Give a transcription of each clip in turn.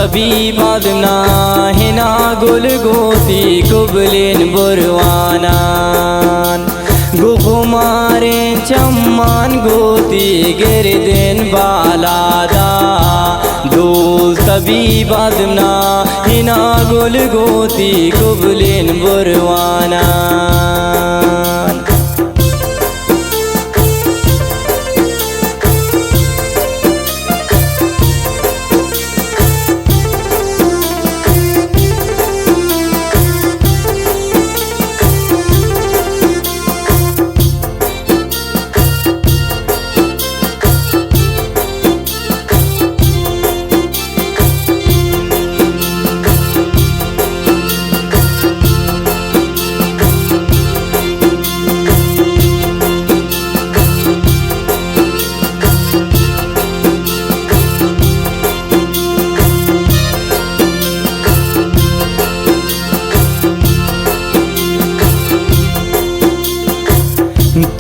तभी बादना हिना गुल गोती कुबलिन बुरवानान गुखुमारे चम्मान गोती गिरदिन बालादा दूल तभी बादना हिना गुल गोती कुबलिन बुरवानान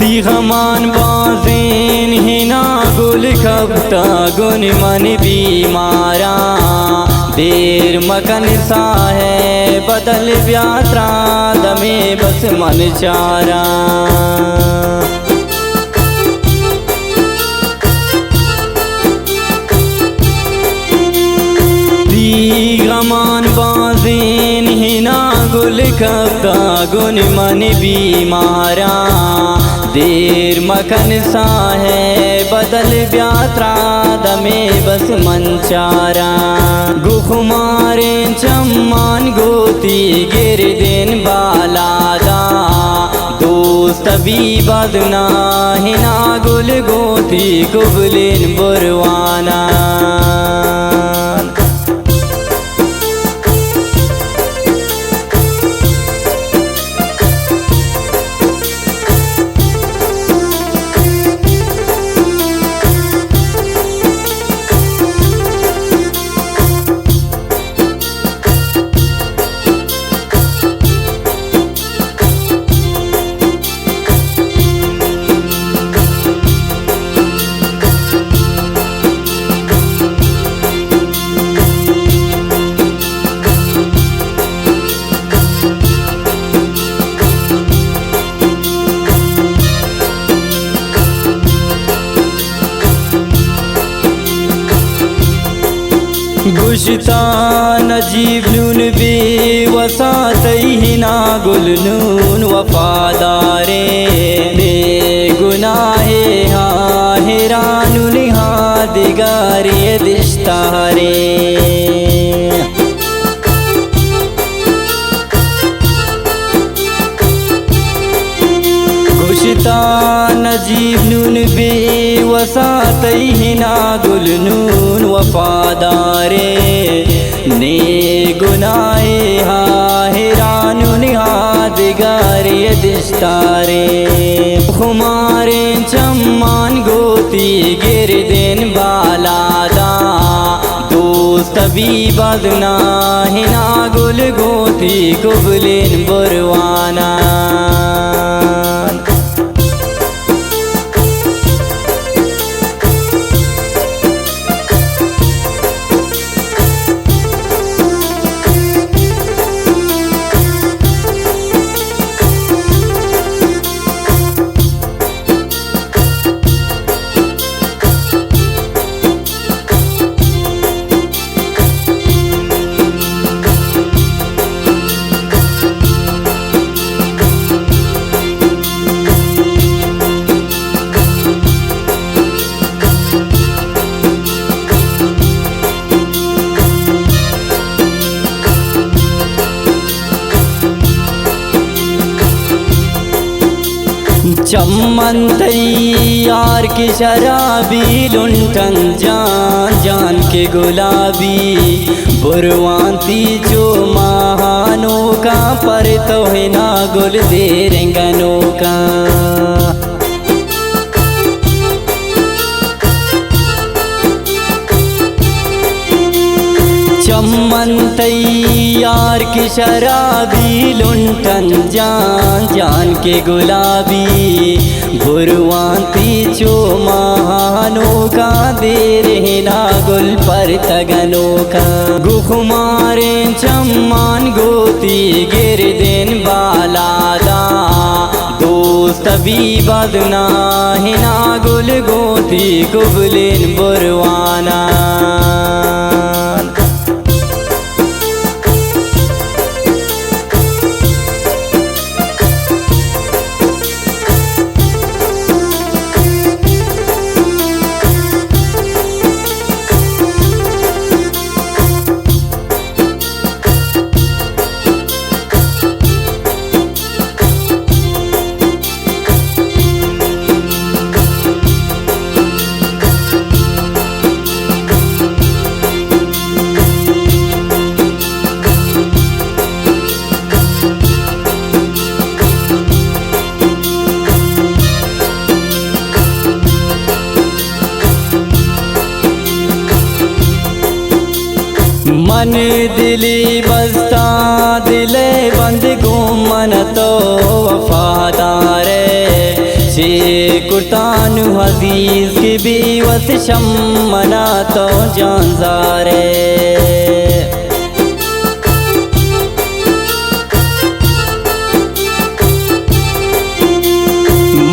तीखमान बाज़ेन हिना गुल खबता गुन मन बीमारा देर मकन सा है बदल व्यात्रा दमे बस मन चारा तीखमान बाज़ेन हिना गुल खबता गुन मन बीमारा देर मकन सा है बदल व्यात्रा दमे बस मंचारा गुखुमारे चम्मान गोती गिरदिन बालादा दोस्त तभी बदना हिना गुल गोती कुबलिन बुरवाना गुश्ता नजीब नून बेवसातहिना गुल नून वफादारे बेगुनाहे हाहिरानुन हादिगारे दिश्तारे गुश्ता नजीब नून बेवसातहिना गुल नून वफादारे ने गुनाहे हाहिरानुन हादिगारे दिश्तारे खुमारे चम्मान गोती गिरदिन बालादा दोस्त तभी बदना हिना गुल गोती कुबलिन बुरवाना चम्मन तैयार की शराबी लुंठन जान जान के गुलाबी बुरवांती जो महानों का पर तो है ना गुल दे रंगनों का चमन तैयार की शराबी लुंठन जान जान के गुलाबी भुरवांती चो महानों का दे रहना गुल पर तगनों का गुखमारे चम्मान गोती गिर दिन बालादा दोस्त भी बदना हिना गुल गोती गुबलिन बुरवाना मन दिली बस्ता दिले बंद घूमन तो वफादार शे कुर्तान हदीस की बीवत शम्मना तो जानजारे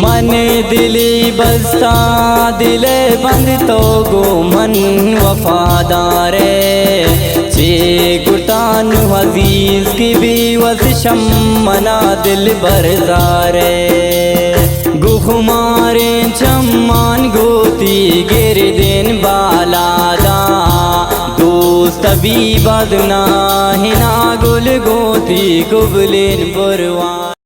मन दिली बस्ता दिले बंद तो गोमन वफादार चे गुर्तान हजीज की बीवत शम्मना दिल बरजारे गुखमारे चम्मान गोती गिर दिन बालादा दोस्त भी बदना हिना गुल गोती गुबलिन बुरवा।